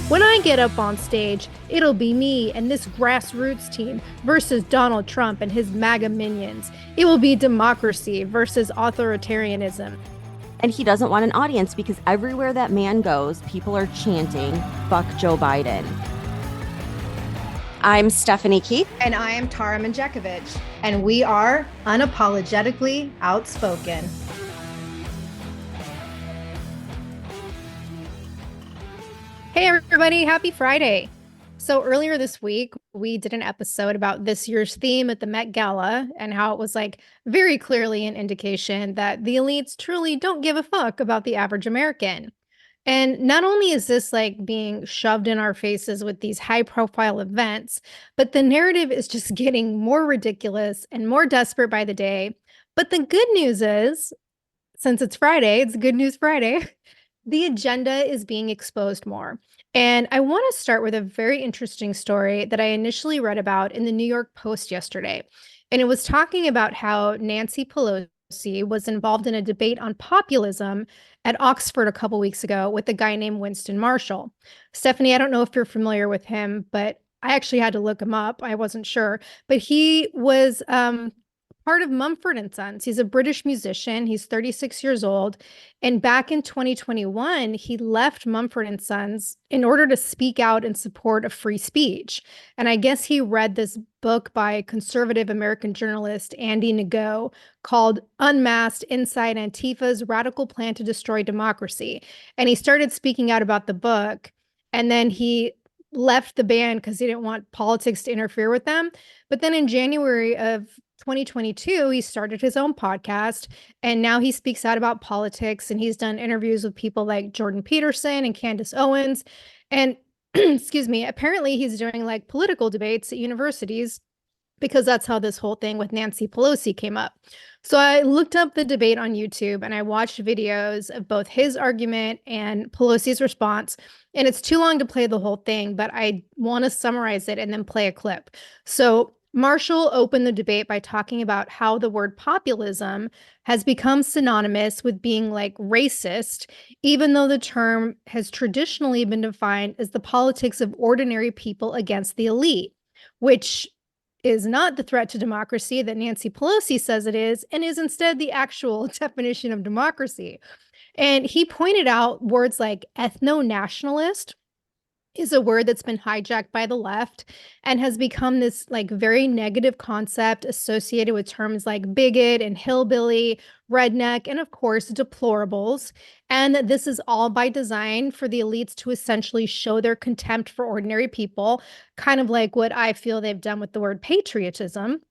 When I get up on stage, it'll be me and this grassroots team versus Donald Trump and his MAGA minions. It will be democracy versus authoritarianism. And he doesn't want an audience because everywhere that man goes, people are chanting, fuck Joe Biden. I'm Stephanie Keith. And I am Tara Manjakovich. And we are unapologetically outspoken. Hey, everybody. Happy Friday. So earlier this week, we did an episode about this year's theme at the Met Gala and how it was like very clearly an indication that the elites truly don't give a fuck about the average American. And not only is this like being shoved in our faces with these high profile events, but the narrative is just getting more ridiculous and more desperate by the day. But the good news is, since it's Friday, it's Good News Friday, the agenda is being exposed more. And I want to start with a very interesting story that I initially read about in the New York Post yesterday. And it was talking about how Nancy Pelosi was involved in a debate on populism at Oxford a couple weeks ago with a guy named Winston Marshall. Stephanie, I don't know if you're familiar with him, but I actually had to look him up. I wasn't sure. But he was part of Mumford and Sons. He's a British musician. He's 36 years old. And back in 2021, he left Mumford and Sons in order to speak out in support of free speech. And I guess he read this book by conservative American journalist Andy Ngo called Unmasked: Inside Antifa's Radical Plan to Destroy Democracy. And he started speaking out about the book. And then he left the band because he didn't want politics to interfere with them. But then in January of 2022, he started his own podcast, and now he speaks out about politics, and he's done interviews with people like Jordan Peterson and Candace Owens. And excuse me, apparently he's doing like political debates at universities because that's how this whole thing with Nancy Pelosi came up. So I looked up the debate on YouTube and I watched videos of both his argument and Pelosi's response. And it's too long to play the whole thing, but I want to summarize it and then play a clip. So Marshall opened the debate by talking about how the word populism has become synonymous with being like racist, even though the term has traditionally been defined as the politics of ordinary people against the elite, which is not the threat to democracy that Nancy Pelosi says it is, and is instead the actual definition of democracy. And he pointed out words like ethno-nationalist is a word that's been hijacked by the left and has become this like very negative concept associated with terms like bigot and hillbilly, redneck, and of course deplorables. And that this is all by design for the elites to essentially show their contempt for ordinary people, kind of like what I feel they've done with the word patriotism.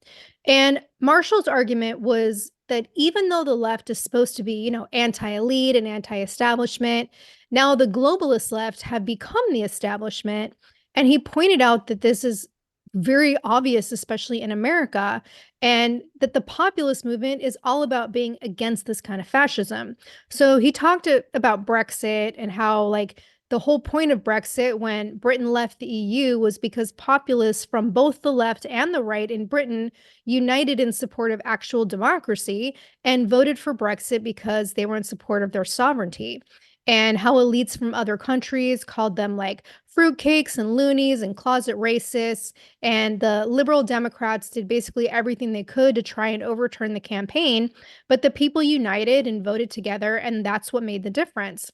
And Marshall's argument was that even though the left is supposed to be, anti-elite and anti-establishment, now the globalist left have become the establishment. And he pointed out that this is very obvious, especially in America, and that the populist movement is all about being against this kind of fascism. So he talked about Brexit and how like the whole point of Brexit when Britain left the EU was because populists from both the left and the right in Britain united in support of actual democracy and voted for Brexit because they were in support of their sovereignty. And how elites from other countries called them like fruitcakes and loonies and closet racists. And the liberal Democrats did basically everything they could to try and overturn the campaign. But the people united and voted together, and that's what made the difference.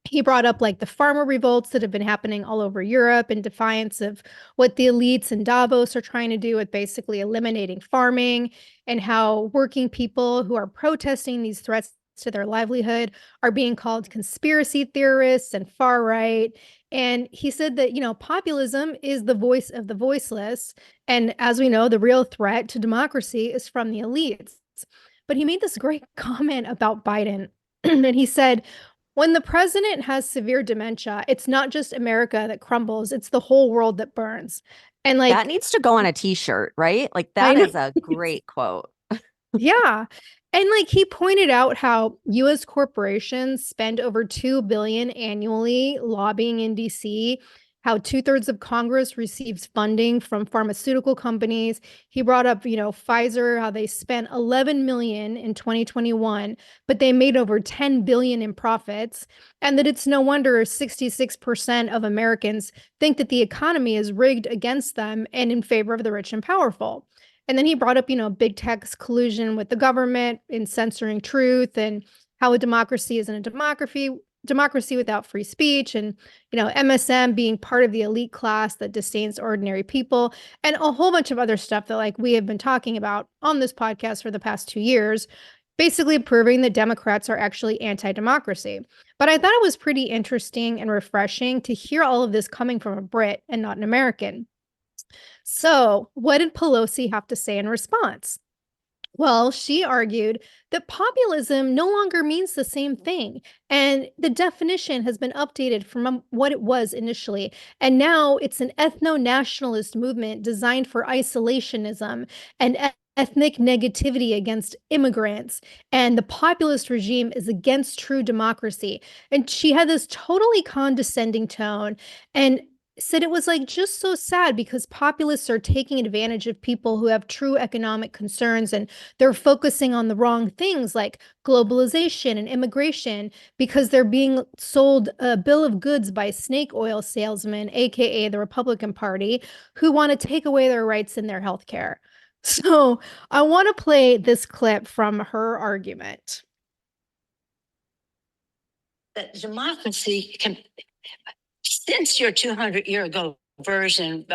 He brought up like the farmer revolts that have been happening all over Europe in defiance of what the elites in Davos are trying to do with basically eliminating farming, and how working people who are protesting these threats to their livelihood are being called conspiracy theorists and far right. And he said that, populism is the voice of the voiceless. And as we know, the real threat to democracy is from the elites. But he made this great comment about Biden. And he said, when the president has severe dementia, it's not just America that crumbles, it's the whole world that burns. And That like, needs to go on a t-shirt, right? Like I that know. is a great quote. Yeah. And like he pointed out how US corporations spend over 2 billion annually lobbying in DC, how 2/3 of Congress receives funding from pharmaceutical companies. He brought up, Pfizer, how they spent 11 million in 2021, but they made over 10 billion in profits, and that it's no wonder 66% of Americans think that the economy is rigged against them and in favor of the rich and powerful. And then he brought up, big tech's collusion with the government in censoring truth, and how a democracy isn't a democracy without free speech, and MSM being part of the elite class that disdains ordinary people, and a whole bunch of other stuff that like we have been talking about on this podcast for the past 2 years, basically proving that Democrats are actually anti-democracy. But I thought it was pretty interesting and refreshing to hear all of this coming from a Brit and not an American. So, what did Pelosi have to say in response? Well, she argued that populism no longer means the same thing, and the definition has been updated from what it was initially. And now it's an ethno nationalist movement designed for isolationism and ethnic negativity against immigrants. And the populist regime is against true democracy. And she had this totally condescending tone and said it was like just so sad because populists are taking advantage of people who have true economic concerns, and they're focusing on the wrong things like globalization and immigration because they're being sold a bill of goods by snake oil salesmen, aka the Republican Party, who want to take away their rights in their health care. So I want to play this clip from her argument. That democracy can, since your 200-year ago version,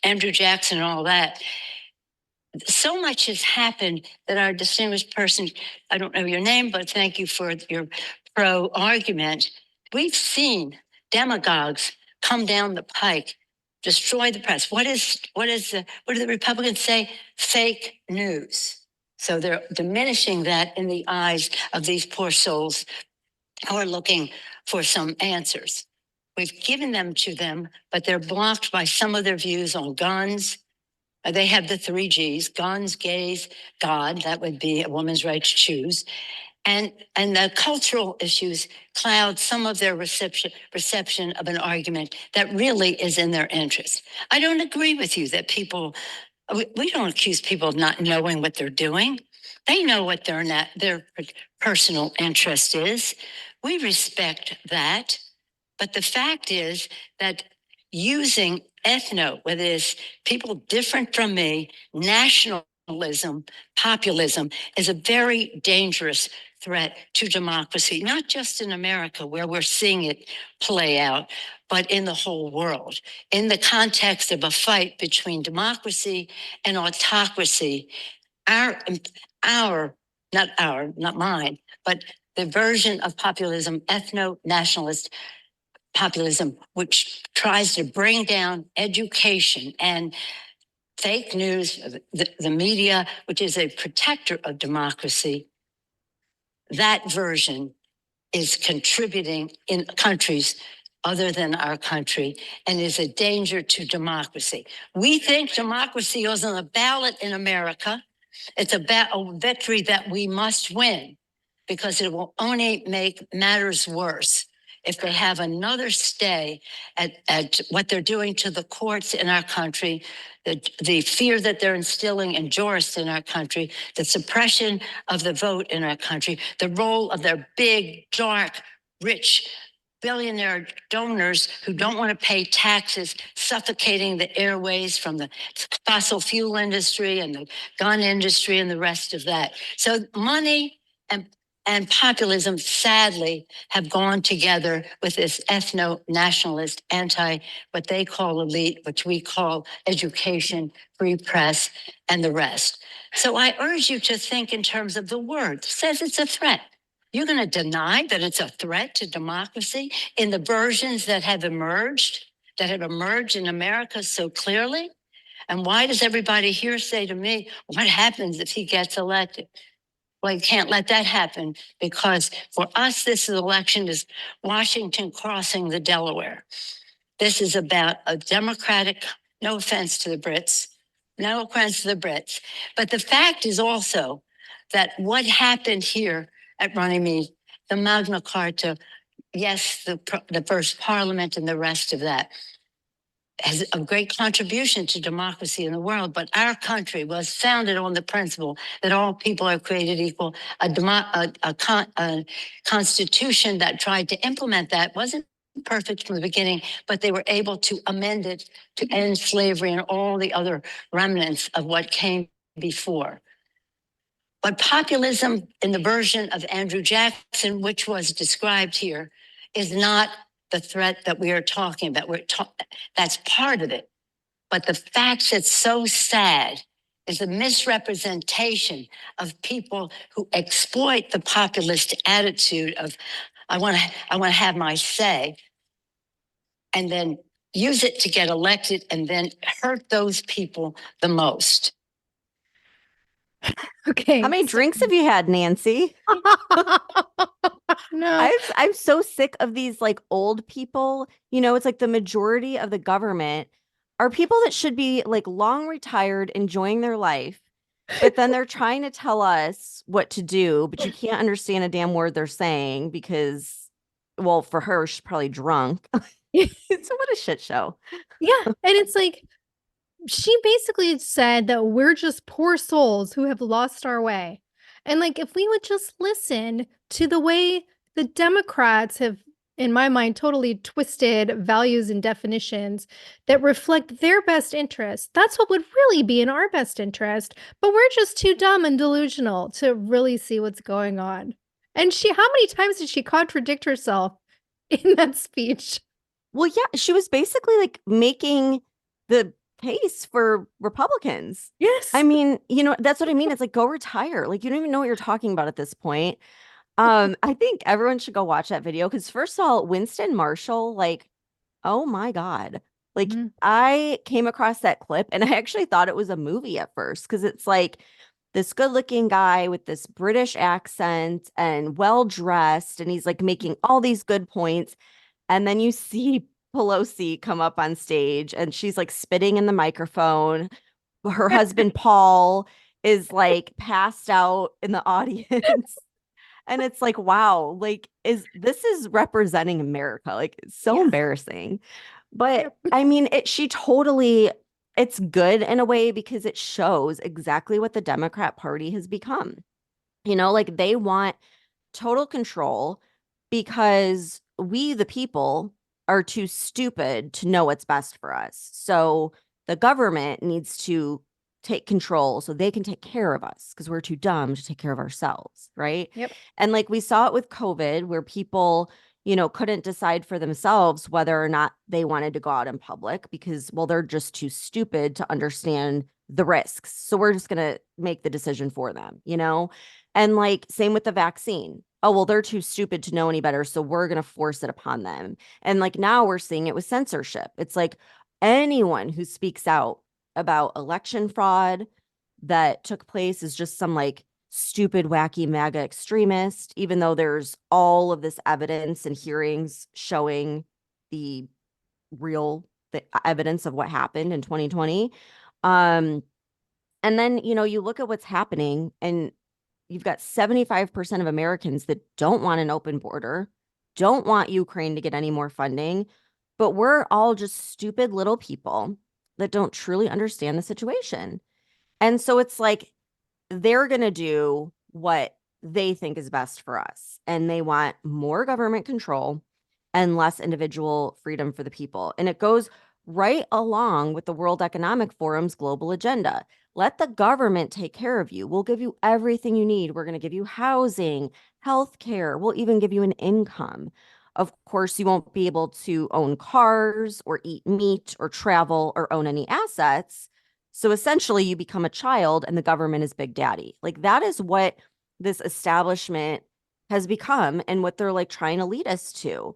Andrew Jackson and all that, so much has happened that our distinguished person, I don't know your name, but thank you for your pro argument. We've seen demagogues come down the pike, destroy the press. What do the Republicans say? Fake news. So they're diminishing that in the eyes of these poor souls who are looking for some answers. We've given them to them, but they're blocked by some of their views on guns. They have the 3 Gs: guns, gays, God. That would be a woman's right to choose. And the cultural issues cloud some of their perception of an argument that really is in their interest. I don't agree with you that we don't accuse people of not knowing what they're doing. They know what their personal interest is. We respect that. But the fact is that using whether it's people different from me, nationalism, populism, is a very dangerous threat to democracy, not just in America, where we're seeing it play out, but in the whole world. In the context of a fight between democracy and autocracy, not mine, but the version of populism, ethno-nationalist populism, which tries to bring down education and fake news, the media, which is a protector of democracy, that version is contributing in countries other than our country and is a danger to democracy. We think democracy is on the ballot in America. It's a victory that we must win, because it will only make matters worse if they have another stay at what they're doing to the courts in our country, the fear that they're instilling in jurists in our country, the suppression of the vote in our country, the role of their big, dark, rich billionaire donors who don't want to pay taxes, suffocating the airways from the fossil fuel industry and the gun industry and the rest of that. So money and populism, sadly, have gone together with this ethno-nationalist, what they call elite, which we call education, free press, and the rest. So I urge you to think in terms of the word. It says it's a threat. You're going to deny that it's a threat to democracy in the versions that have emerged in America so clearly? And why does everybody here say to me, what happens if he gets elected? Well, you can't let that happen, because for us, this election is Washington crossing the Delaware. This is about a democratic, no offense to the Brits, but the fact is also that what happened here at Runnymede, the Magna Carta, yes, the first parliament and the rest of that, has a great contribution to democracy in the world, but our country was founded on the principle that all people are created equal. A constitution that tried to implement that wasn't perfect from the beginning, but they were able to amend it to end slavery and all the other remnants of what came before. But populism in the version of Andrew Jackson, which was described here, is not the threat that we are talking about. That's part of it. But the fact that's so sad is the misrepresentation of people who exploit the populist attitude of, I want to have my say, and then use it to get elected and then hurt those people the most. Okay. How many drinks have you had, Nancy? No. I'm so sick of these like old people. You know, it's like the majority of the government are people that should be like long retired, enjoying their life. But then they're trying to tell us what to do, but you can't understand a damn word they're saying because, well, for her, she's probably drunk. So what a shit show. Yeah. And it's like, she basically said that we're just poor souls who have lost our way. And like, if we would just listen to the way the Democrats have, in my mind, totally twisted values and definitions that reflect their best interest, that's what would really be in our best interest. But we're just too dumb and delusional to really see what's going on. And how many times did she contradict herself in that speech? Well, yeah, she was basically like making the case for Republicans. Yes. I mean, you know, that's what I mean. It's like, go retire. Like, you don't even know what you're talking about at this point. I think everyone should go watch that video because first of all, Winston Marshall, like, oh my God. Like, Mhm. I came across that clip and I actually thought it was a movie at first because it's like this good-looking guy with this British accent and well-dressed, and he's like making all these good points. And then you see Pelosi come up on stage and she's like spitting in the microphone. Her husband, Paul, is like passed out in the audience. And it's like, wow, like, this is representing America? Like, it's so Yeah. embarrassing. But I mean, it's good in a way because it shows exactly what the Democrat Party has become. You know, like they want total control because we, the people, are too stupid to know what's best for us. So the government needs to take control so they can take care of us because we're too dumb to take care of ourselves. Right. Yep. And like we saw it with COVID, where people, you know, couldn't decide for themselves whether or not they wanted to go out in public because, well, they're just too stupid to understand the risks. So we're just going to make the decision for them, you know? And like, same with the vaccine. Oh, well, they're too stupid to know any better. So we're going to force it upon them. And like now we're seeing it with censorship. It's like anyone who speaks out about election fraud that took place is just some like stupid, wacky MAGA extremist, even though there's all of this evidence and hearings showing the the evidence of what happened in 2020. And then, you know, you look at what's happening and you've got 75% of Americans that don't want an open border, don't want Ukraine to get any more funding, but we're all just stupid little people that don't truly understand the situation. And so it's like they're going to do what they think is best for us. And they want more government control and less individual freedom for the people. And it goes right along with the World Economic Forum's global agenda. Let the government take care of you. We'll give you everything you need. We're going to give you housing, health care. We'll even give you an income. Of course, you won't be able to own cars or eat meat or travel or own any assets. So essentially, you become a child and the government is Big Daddy. Like that is what this establishment has become and what they're like trying to lead us to.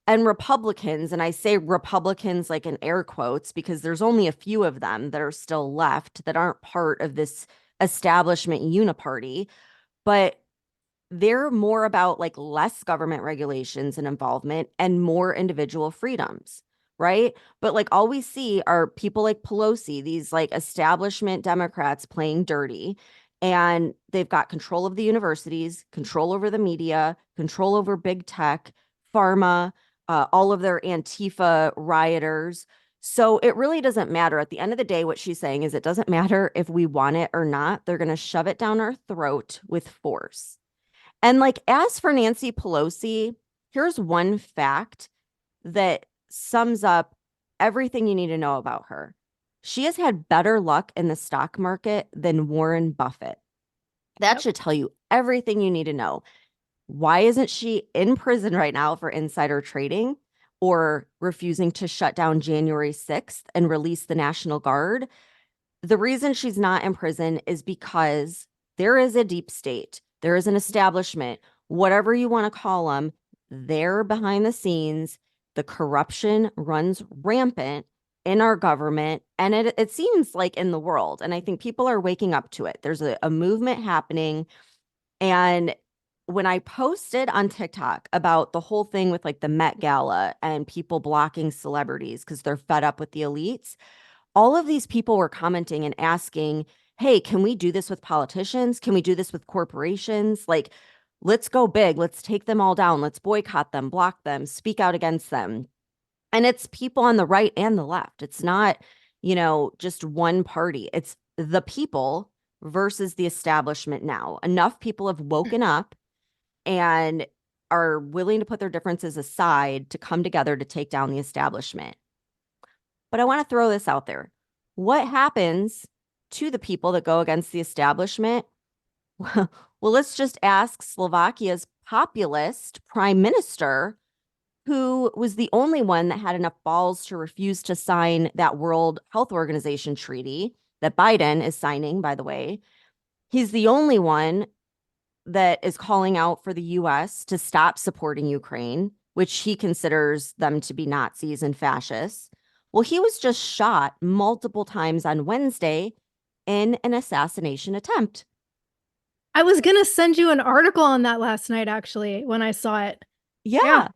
And Republicans, and I say Republicans like in air quotes because there's only a few of them that are still left that aren't part of this establishment uniparty, but they're more about like less government regulations and involvement and more individual freedoms, right? But like all we see are people like Pelosi, these like establishment Democrats playing dirty, and they've got control of the universities, control over the media, control over big tech, pharma, all of their Antifa rioters. So it really doesn't matter. At the end of the day, what she's saying is it doesn't matter if we want it or not. They're going to shove it down our throat with force. And like, as for Nancy Pelosi, here's one fact that sums up everything you need to know about her. She has had better luck in the stock market than Warren Buffett. That Yep. should tell you everything you need to know. Why isn't she in prison right now for insider trading or refusing to shut down January 6th and release the National Guard? The reason she's not in prison is because there is a deep state. There is an establishment, whatever you want to call them. They're behind the scenes. The corruption runs rampant in our government, and it seems like in the world. And I think people are waking up to it. There's a movement happening. And when I posted on TikTok about the whole thing with like the Met Gala and people blocking celebrities because they're fed up with the elites, all of these people were commenting and asking, hey, can we do this with politicians? Can we do this with corporations? Like, let's go big. Let's take them all down. Let's boycott them, block them, speak out against them. And it's people on the right and the left. It's not, just one party. It's the people versus the establishment now. Enough people have woken up and are willing to put their differences aside to come together to take down the establishment. But I want to throw this out there. What happens to the people that go against the establishment? Well, let's just ask Slovakia's populist prime minister, who was the only one that had enough balls to refuse to sign that World Health Organization treaty that Biden is signing, by the way. He's the only one that is calling out for the US to stop supporting Ukraine, which he considers them to be Nazis and fascists. Well, he was just shot multiple times on Wednesday in an assassination attempt. I was going to send you an article on that last night, actually, when I saw it. Yeah.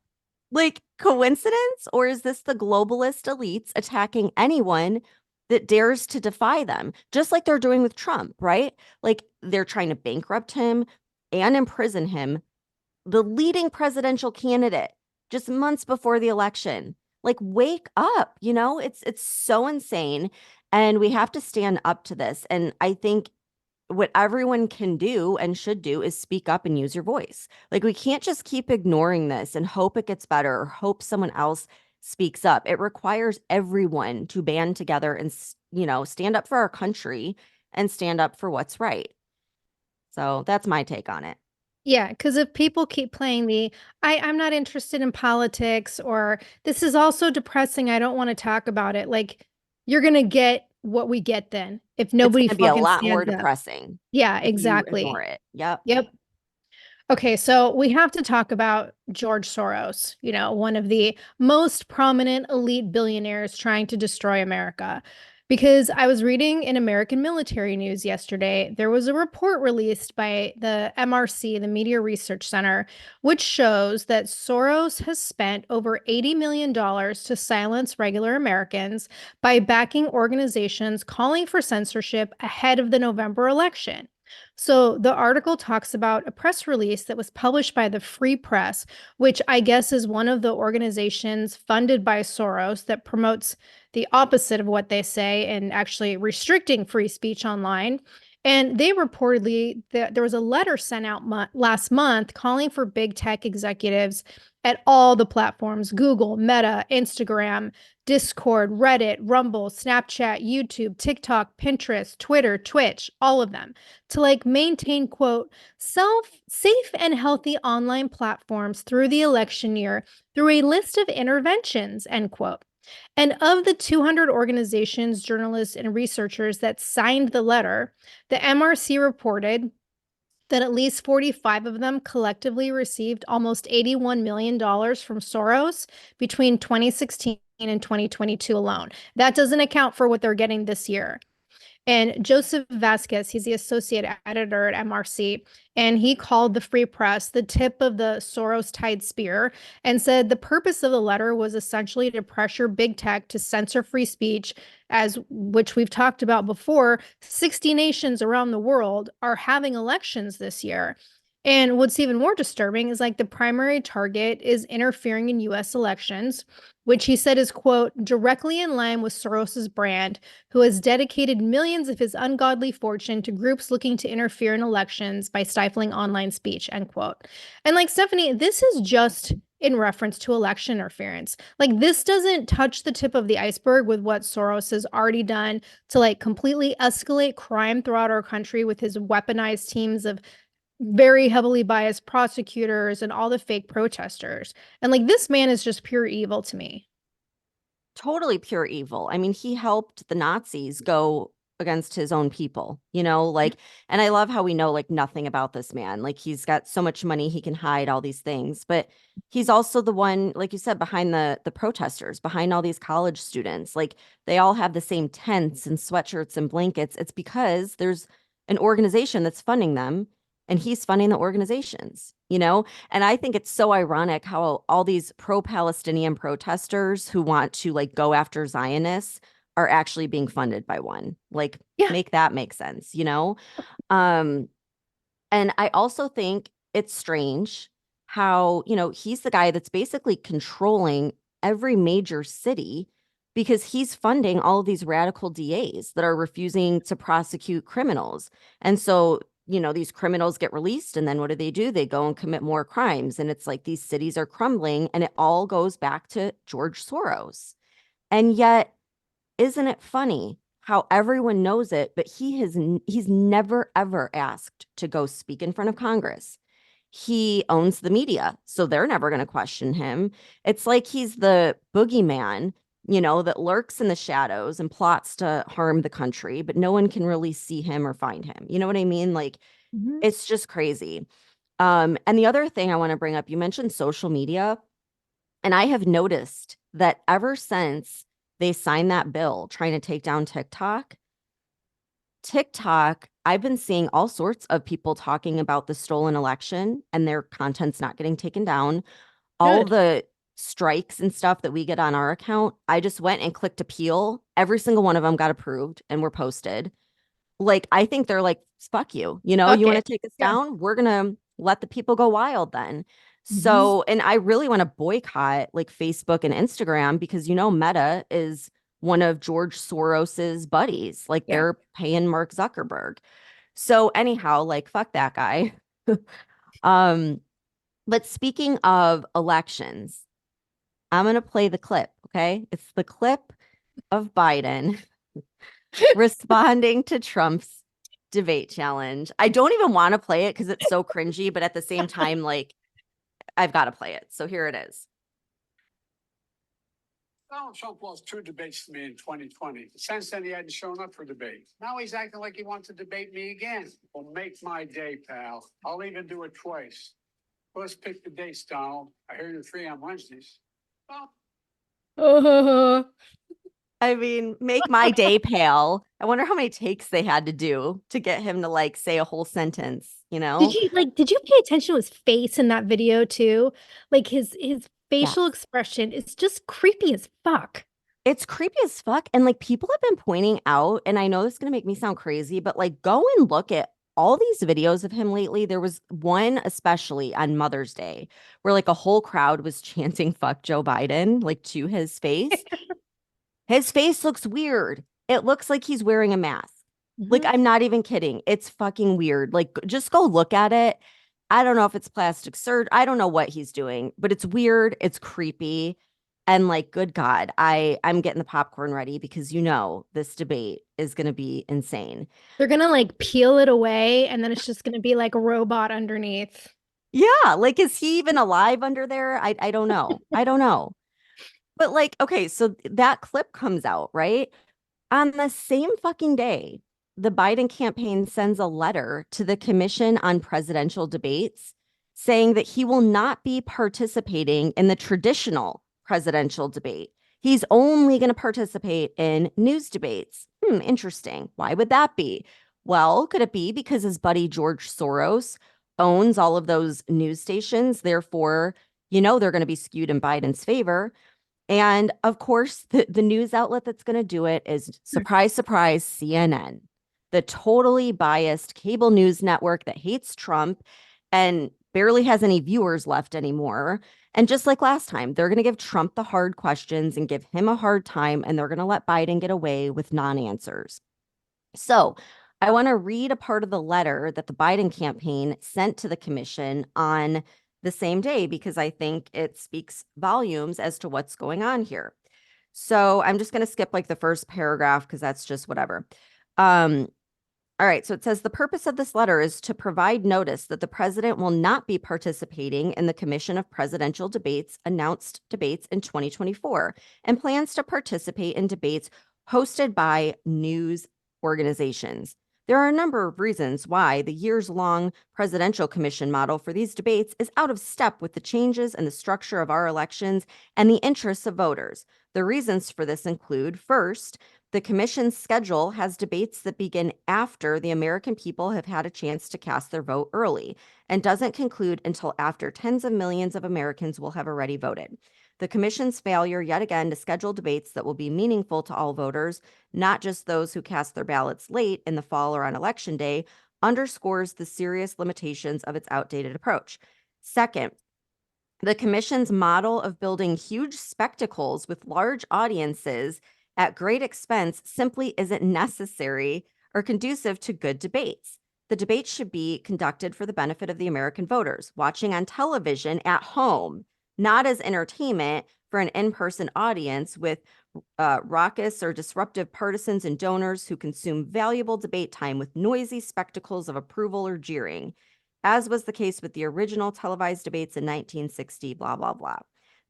Like, coincidence? Or is this the globalist elites attacking anyone that dares to defy them? Just like they're doing with Trump, right? Like, they're trying to bankrupt him and imprison him, the leading presidential candidate, just months before the election. Like, wake up, it's so insane. And we have to stand up to this. And I think what everyone can do and should do is speak up and use your voice. Like, we can't just keep ignoring this and hope it gets better or hope someone else speaks up. It requires everyone to band together and, stand up for our country and stand up for what's right. So that's my take on it. Yeah, because if people keep playing I'm not interested in politics, or this is also depressing, I don't want to talk about it, like, you're gonna get what we get then if It's nobody going to be a fucking lot more stands up. depressing Yeah, if you ignore exactly. it. Yep. Yep. Okay, so we have to talk about George Soros, one of the most prominent elite billionaires trying to destroy America. Because I was reading in American military news yesterday, there was a report released by the MRC, the Media Research Center, which shows that Soros has spent over $80 million to silence regular Americans by backing organizations calling for censorship ahead of the November election. So the article talks about a press release that was published by the Free Press, which I guess is one of the organizations funded by Soros that promotes the opposite of what they say and actually restricting free speech online. And they reportedly that there was a letter sent out last month calling for big tech executives at all the platforms: Google, Meta, Instagram, Discord, Reddit, Rumble, Snapchat, YouTube, TikTok, Pinterest, Twitter, Twitch, all of them, to like maintain, quote, safe and healthy online platforms through the election year through a list of interventions, end quote. And of the 200 organizations, journalists, and researchers that signed the letter, the MRC reported that at least 45 of them collectively received almost $81 million from Soros between 2016 and 2022 alone. That doesn't account for what they're getting this year. And Joseph Vasquez, he's the associate editor at MRC, and he called the Free Press the tip of the Soros-tied spear and said the purpose of the letter was essentially to pressure big tech to censor free speech, as which we've talked about before. 60 nations around the world are having elections this year. And what's even more disturbing is like the primary target is interfering in US elections. which he said is, quote, directly in line with Soros's brand, who has dedicated millions of his ungodly fortune to groups looking to interfere in elections by stifling online speech, end quote. And like Stephanie, this is just in reference to election interference. Like this doesn't touch the tip of the iceberg with what Soros has already done to like completely escalate crime throughout our country with his weaponized teams of very heavily biased prosecutors and all the fake protesters. And like this man is just pure evil to me. Totally pure evil. I mean, he helped the Nazis go against his own people, like, and I love how we know like nothing about this man. Like he's got so much money, he can hide all these things, but he's also the one, like you said, behind the protesters, behind all these college students. Like they all have the same tents and sweatshirts and blankets. It's because there's an organization that's funding them and he's funding the organizations. And I think it's so ironic how all these pro-Palestinian protesters who want to like go after Zionists are actually being funded by one. Like, Yeah. make that make sense? Um, and I also think it's strange how, he's the guy that's basically controlling every major city because he's funding all of these radical DAs that are refusing to prosecute criminals. And so, these criminals get released and then what do? They go and commit more crimes. And it's like these cities are crumbling and it all goes back to George Soros. And yet, isn't it funny how everyone knows it, but he's never ever asked to go speak in front of Congress. He owns the media, so they're never going to question him. It's like he's the boogeyman, that lurks in the shadows and plots to harm the country, but no one can really see him or find him. You know what I mean? Like Mhm. it's just crazy. And the other thing I want to bring up, you mentioned social media, and I have noticed that ever since they signed that bill trying to take down TikTok, I've been seeing all sorts of people talking about the stolen election and their content's not getting taken down. All Good. the strikes and stuff that we get on our account, I just went and clicked appeal. Every single one of them got approved and were posted. Like, I think they're like, fuck you. You Fuck want to it. take us Yeah. down? We're going to let the people go wild then. Mhm. So, and I really want to boycott like Facebook and Instagram because, Meta is one of George Soros's buddies. Like, Yeah. they're paying Mark Zuckerberg. So, anyhow, like, fuck that guy. um, but speaking of elections, I'm going to play the clip. Okay. It's the clip of Biden responding to Trump's debate challenge. I don't even want to play it because it's so cringy, but at the same time, like, I've got to play it. So here it is. Donald Trump lost two debates to me in 2020. Since then, he hadn't shown up for debate. Now he's acting like he wants to debate me again. Well, make my day, pal. I'll even do it twice. Let's pick the dates, Donald. I hear you're free on Wednesdays. Well, Oh. I mean, make my day, pal. I wonder how many takes they had to do to get him to like say a whole sentence? Did you pay attention to his face in that video too? Like his facial Yes. expression is just creepy as fuck. It's creepy as fuck. And like people have been pointing out, and I know this is going to make me sound crazy, but like go and look at all these videos of him lately. There was one, especially on Mother's Day, where like a whole crowd was chanting fuck Joe Biden, like to his face. His face looks weird. It looks like he's wearing a mask. Like, Mhm. I'm not even kidding. It's fucking weird. Like, just go look at it. I don't know if it's plastic surgery. I don't know what he's doing, but it's weird. It's creepy. And like, good God, I'm getting the popcorn ready because this debate is gonna be insane. They're gonna like peel it away and then it's just gonna be like a robot underneath. Yeah, like is he even alive under there? I don't know. I don't know. But like, okay, so that clip comes out, right? On the same fucking day, the Biden campaign sends a letter to the Commission on Presidential Debates saying that he will not be participating in the traditional presidential debate. He's only going to participate in news debates. Interesting. Why would that be? Well, could it be because his buddy George Soros owns all of those news stations? Therefore, they're going to be skewed in Biden's favor. And of course, the news outlet that's going to do it is, surprise, surprise, CNN, the totally biased cable news network that hates Trump and barely has any viewers left anymore. And just like last time, they're going to give Trump the hard questions and give him a hard time, and they're going to let Biden get away with non-answers. So I want to read a part of the letter that the Biden campaign sent to the commission on the same day, because I think it speaks volumes as to what's going on here. So I'm just going to skip like the first paragraph because that's just whatever. All right, so it says the purpose of this letter is to provide notice that the president will not be participating in the Commission of Presidential Debates announced debates in 2024 and plans to participate in debates hosted by news organizations. There are a number of reasons why the years-long presidential commission model for these debates is out of step with the changes in the structure of our elections and the interests of voters. The reasons for this include, first, the commission's schedule has debates that begin after the American people have had a chance to cast their vote early and doesn't conclude until after tens of millions of Americans will have already voted. The commission's failure yet again to schedule debates that will be meaningful to all voters, not just those who cast their ballots late in the fall or on election day, underscores the serious limitations of its outdated approach. Second, the commission's model of building huge spectacles with large audiences at great expense simply isn't necessary or conducive to good debates. The debates should be conducted for the benefit of the American voters, watching on television at home, not as entertainment for an in-person audience with raucous or disruptive partisans and donors who consume valuable debate time with noisy spectacles of approval or jeering, as was the case with the original televised debates in 1960, blah, blah, blah.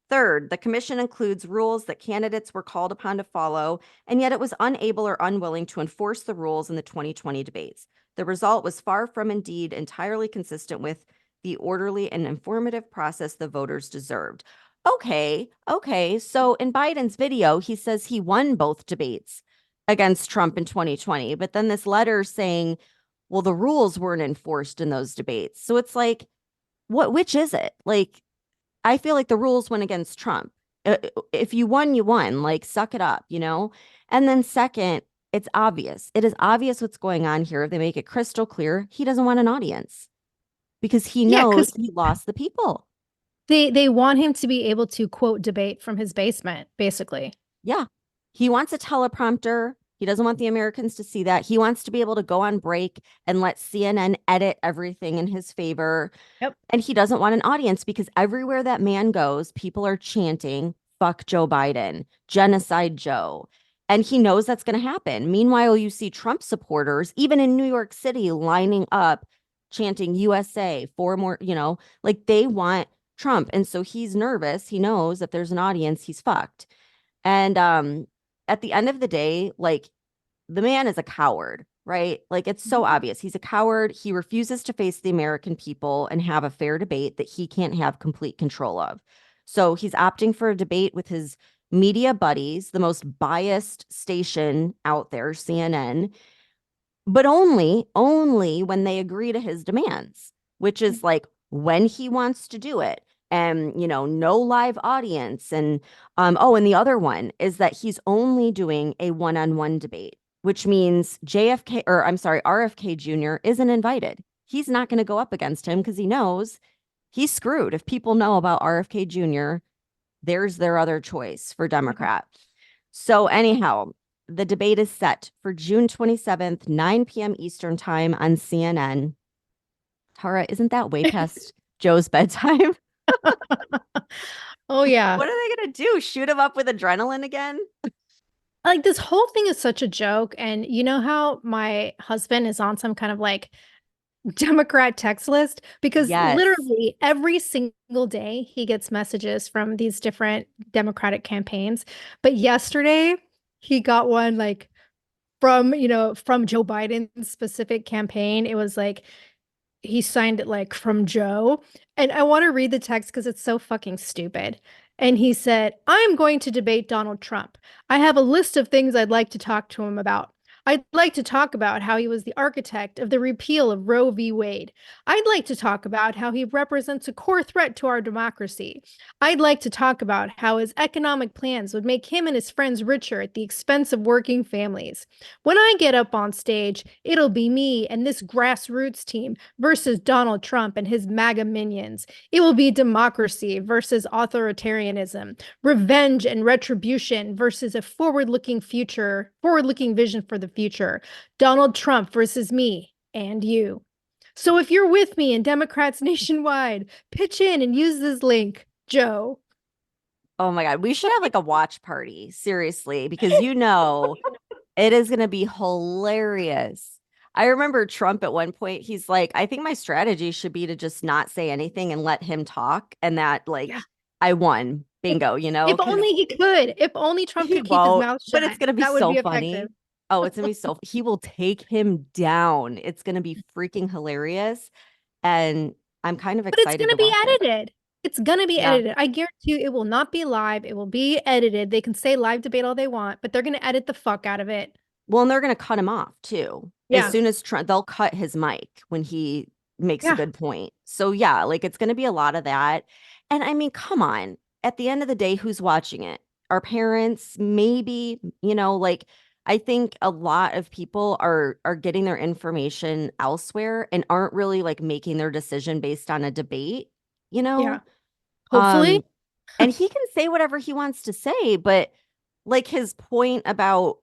Third, the commission includes rules that candidates were called upon to follow, and yet it was unable or unwilling to enforce the rules in the 2020 debates. The result was far from indeed entirely consistent with the orderly and informative process the voters deserved. Okay. So in Biden's video, he says he won both debates against Trump in 2020, but then this letter saying, well, the rules weren't enforced in those debates. So it's like, which is it? Like, I feel like the rules went against Trump. If you won, you won. Like, suck it up, you know? And then second, it's obvious. It is obvious what's going on here. They make it crystal clear. He doesn't want an audience because he Yeah, knows because he lost the people. they want him to be able to quote debate from his basement, basically. Yeah. He wants a teleprompter. He doesn't want the Americans to see that. He wants to be able to go on break and let CNN edit everything in his favor. Yep. And he doesn't want an audience because everywhere that man goes, people are chanting, fuck Joe Biden, genocide Joe. And he knows that's going to happen. Meanwhile, you see Trump supporters, even in New York City, lining up, chanting USA, for more, like they want Trump. And so he's nervous. He knows if there's an audience, he's fucked. And at the end of the day, like the man is a coward, right? Like it's so obvious. He's a coward. He refuses to face the American people and have a fair debate that he can't have complete control of. So he's opting for a debate with his media buddies, the most biased station out there, CNN, but only when they agree to his demands, which is like when he wants to do it. And, no live audience. And, and the other one is that he's only doing a one-on-one debate, which means RFK Jr. isn't invited. He's not going to go up against him because he knows he's screwed. If people know about RFK Jr., there's their other choice for Democrat. So anyhow, the debate is set for June 27th, 9 p.m. Eastern time on CNN. Tara, isn't that way past Joe's bedtime? Oh, yeah. What are they going to do? Shoot him up with adrenaline again? Like this whole thing is such a joke. And you know how my husband is on some kind of like Democrat text list? Because Yes. literally every single day he gets messages from these different Democratic campaigns. But yesterday he got one like from Joe Biden's specific campaign. It was like he signed it like from Joe. And I want to read the text because it's so fucking stupid. And he said, I'm going to debate Donald Trump. I have a list of things I'd like to talk to him about. I'd like to talk about how he was the architect of the repeal of Roe v. Wade. I'd like to talk about how he represents a core threat to our democracy. I'd like to talk about how his economic plans would make him and his friends richer at the expense of working families. When I get up on stage, it'll be me and this grassroots team versus Donald Trump and his MAGA minions. It will be democracy versus authoritarianism, revenge and retribution versus a forward-looking vision for the future. Donald Trump versus me and you. So if you're with me and Democrats nationwide, pitch in and use this link, Joe. Oh my God. We should have like a watch party, seriously, because it is going to be hilarious. I remember Trump at one point, he's like, I think my strategy should be to just not say anything and let him talk. And that, like, Yeah. I won. If, Bingo, if because only he could. If only Trump he could keep his won't, mouth but shut, it's going to be that would so be effective. funny. Oh, it's going to be so, he will take him down. It's going to be freaking hilarious. And I'm kind of But it's excited going to to be watch it. edited. It's going to be Yeah. edited. I guarantee you it will not be live. It will be edited. They can say live debate all they want, but they're going to edit the fuck out of it. Well, and they're going to cut him off too. As Yeah. soon as Trump, they'll cut his mic when he makes a Yeah. good point. So yeah, like it's going to be a lot of that. And I mean, come on. At the end of the day, who's watching it? Our parents, maybe, like I think a lot of people are getting their information elsewhere and aren't really like making their decision based on a debate, you Yeah. know? Hopefully. Um, and he can say whatever he wants to say, but like his point about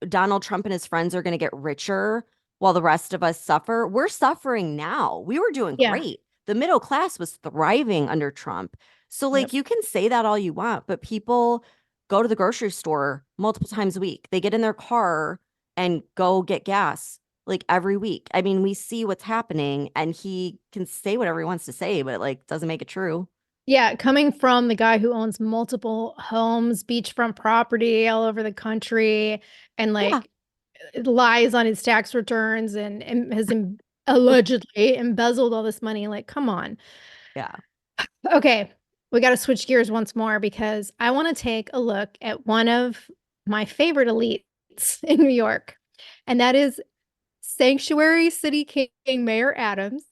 Donald Trump and his friends are going to get richer while the rest of us suffer. We're suffering now. We were doing Yeah. great. The middle class was thriving under Trump. So, like, Yep. you can say that all you want, but people go to the grocery store multiple times a week. They get in their car and go get gas like every week. I mean, we see what's happening, and he can say whatever he wants to say, but like, doesn't make it true. Yeah, coming from the guy who owns multiple homes, beachfront property all over the country, and Yeah. like lies on his tax returns and has allegedly embezzled all this money. Like, come on. Yeah. Okay, we got to switch gears once more because I want to take a look at one of my favorite elites in New York, and that is Sanctuary City King Mayor Adams,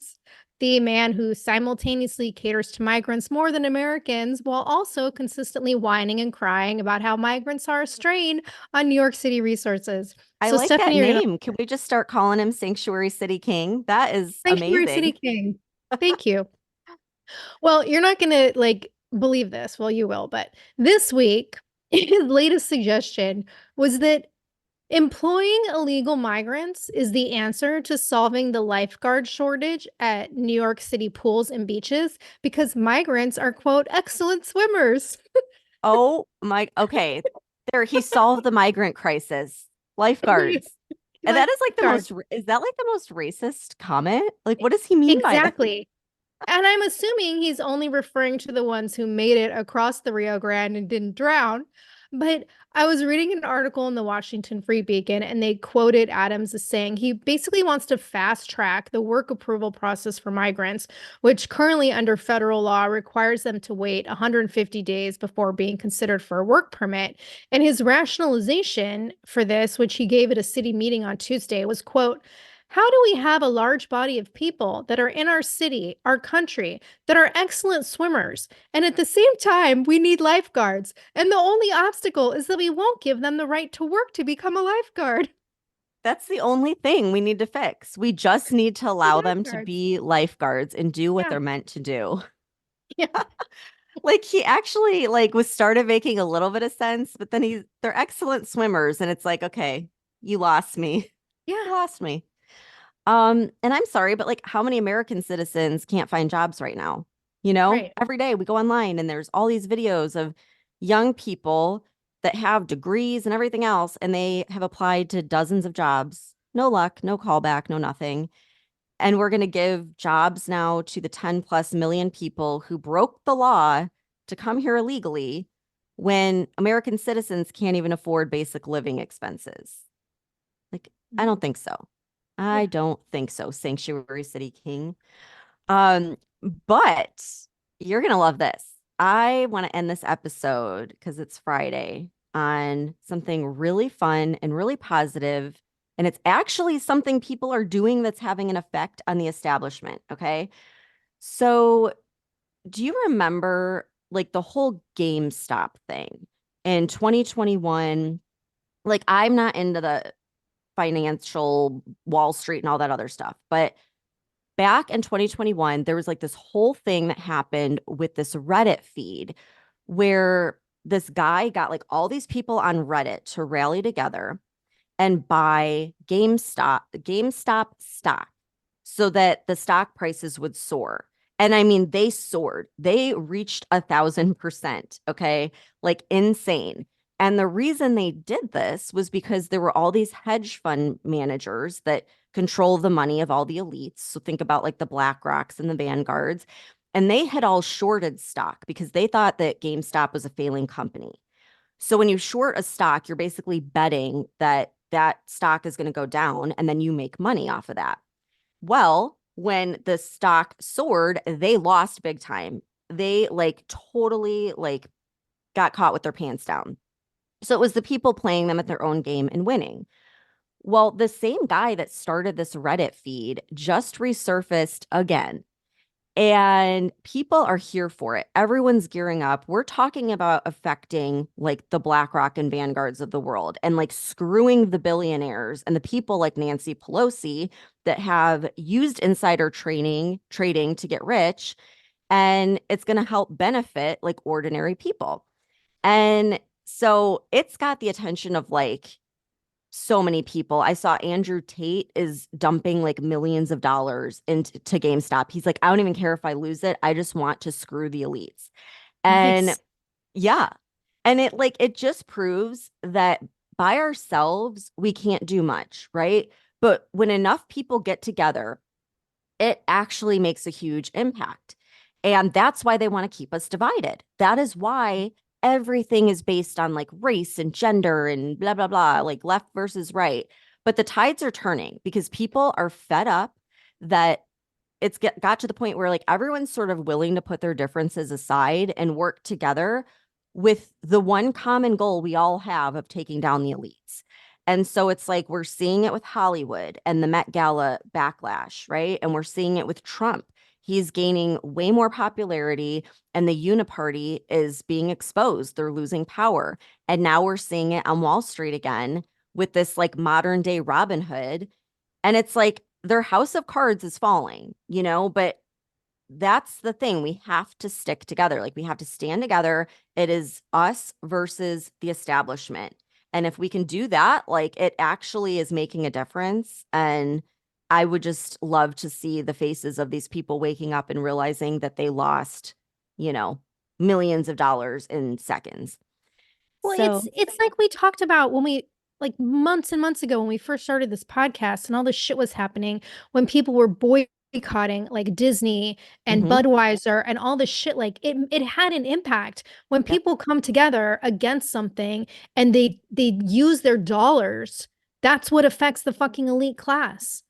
the man who simultaneously caters to migrants more than Americans while also consistently whining and crying about how migrants are a strain on New York City resources. I So, like that Stephanie, you're going to name. Can we just start calling him Sanctuary City King? That is Sanctuary City amazing. King. Thank you. Well, you're not going to like believe this. Well, you will. But this week, his latest suggestion was that employing illegal migrants is the answer to solving the lifeguard shortage at New York City pools and beaches because migrants are, quote, excellent swimmers. Oh my, okay. There, he solved the migrant crisis. Lifeguards. And that is like Lifeguards. is that like the most racist comment? Like, what does he mean by that? Exactly. And I'm assuming he's only referring to the ones who made it across the Rio Grande and didn't drown. But I was reading an article in the Washington Free Beacon, and they quoted Adams as saying he basically wants to fast track the work approval process for migrants, which currently under federal law requires them to wait 150 days before being considered for a work permit. And his rationalization for this, which he gave at a city meeting on Tuesday, was, quote, how do we have a large body of people that are in our city, our country, that are excellent swimmers, and at the same time, we need lifeguards? And the only obstacle is that we won't give them the right to work to become a lifeguard. That's the only thing we need to fix. We just need to allow them to Lifeguards. be lifeguards and do what Yeah. they're meant to do. Yeah. Like he actually like was started making a little bit of sense, but then they're excellent swimmers and it's like, okay, you lost me. Yeah. You lost me. And I'm sorry, but like how many American citizens can't find jobs right now? Right. Every day we go online and there's all these videos of young people that have degrees and everything else, and they have applied to dozens of jobs. No luck, no callback, no nothing. And we're going to give jobs now to the 10 plus million people who broke the law to come here illegally when American citizens can't even afford basic living expenses. Like, I don't think so. I Yeah. don't think so, Sanctuary City King. But you're gonna love this. I want to end this episode because it's Friday on something really fun and really positive And it's actually something people are doing that's having an effect on the establishment. Okay. So do you remember like the whole GameStop thing in 2021? Like, I'm not into the financial Wall Street and all that other stuff, but back in 2021, there was like this whole thing that happened with this Reddit feed where this guy got like all these people on Reddit to rally together and buy GameStop stock so that the stock prices would soar. And I mean, they soared. They reached 1,000%. Okay. Like insane. And the reason they did this was because there were all these hedge fund managers that control the money of all the elites. So think about like the BlackRocks and the Vanguards. And they had all shorted stock because they thought that GameStop was a failing company. So when you short a stock, you're basically betting that that stock is going to go down and then you make money off of that. Well, when the stock soared, they lost big time. They like totally like got caught with their pants down. So it was the people playing them at their own game and winning. Well, the same guy that started this Reddit feed just resurfaced again. And people are here for it. Everyone's gearing up. We're talking about affecting like the BlackRock and Vanguards of the world and like screwing the billionaires and the people like Nancy Pelosi that have used insider trading to get rich. And it's going to help benefit like ordinary people. And so it's got the attention of like so many people. I saw Andrew Tate is dumping like millions of dollars into GameStop. He's like, I don't even care if I lose it. I just want to screw the elites. And Nice. yeah. And it just proves that by ourselves, we can't do much, right? But when enough people get together, it actually makes a huge impact. And that's why they want to keep us divided. That is why everything is based on like race and gender and blah, blah, blah, like left versus right. But the tides are turning because people are fed up that it's got to the point where like everyone's sort of willing to put their differences aside and work together with the one common goal we all have of taking down the elites. And so it's like we're seeing it with Hollywood and the Met Gala backlash, right? And we're seeing it with Trump. He's gaining way more popularity and the uniparty is being exposed. They're losing power. And now we're seeing it on Wall Street again with this like modern day Robin Hood. And it's like their house of cards is falling, but that's the thing. We have to stick together. Like we have to stand together. It is us versus the establishment. And if we can do that, like it actually is making a difference. And I would just love to see the faces of these people waking up and realizing that they lost, millions of dollars in seconds. Well, So, it's like we talked about when we like months and months ago when we first started this podcast and all this shit was happening when people were boycotting like Disney and mhm, Budweiser and all this shit like it had an impact when yep, people come together against something and they use their dollars. That's what affects the fucking elite class.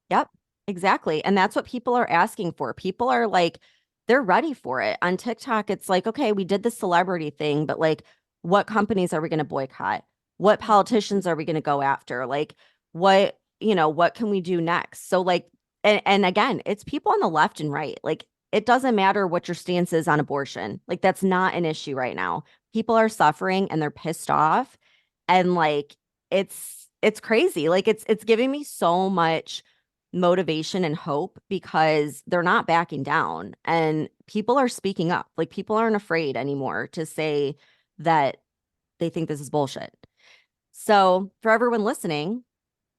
yep, exactly. And that's what people are asking for. People are like, they're ready for it. On TikTok, it's like, okay, we did the celebrity thing, but like, what companies are we going to boycott? What politicians are we going to go after? Like, what can we do next? So, like, and again, it's people on the left and right. Like, it doesn't matter what your stance is on abortion. Like, that's not an issue right now. People are suffering and they're pissed off. And like, it's crazy. Like, it's giving me so much motivation and hope because they're not backing down and people are speaking up. Like people aren't afraid anymore to say that they think this is bullshit. So for everyone listening,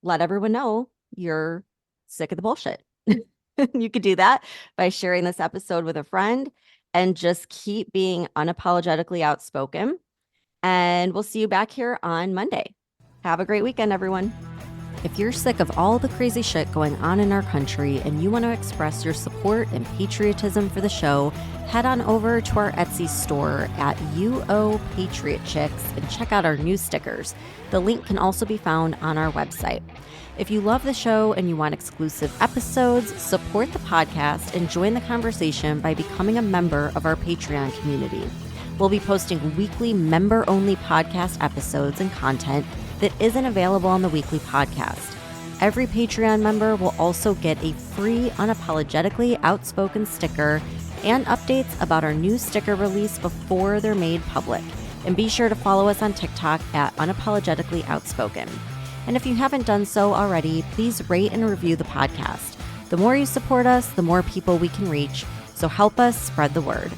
let everyone know you're sick of the bullshit. You could do that by sharing this episode with a friend and just keep being unapologetically outspoken. And we'll see you back here on Monday. Have a great weekend, everyone. If you're sick of all the crazy shit going on in our country and you want to express your support and patriotism for the show, head on over to our Etsy store at UO Patriot Chicks and check out our new stickers. The link can also be found on our website. If you love the show and you want exclusive episodes, support the podcast and join the conversation by becoming a member of our Patreon community. We'll be posting weekly member-only podcast episodes and content that isn't available on the weekly podcast. Every Patreon member will also get a free Unapologetically Outspoken sticker and updates about our new sticker release before they're made public. And be sure to follow us on TikTok at Unapologetically Outspoken. And if you haven't done so already, please rate and review the podcast. The more you support us, the more people we can reach. So help us spread the word.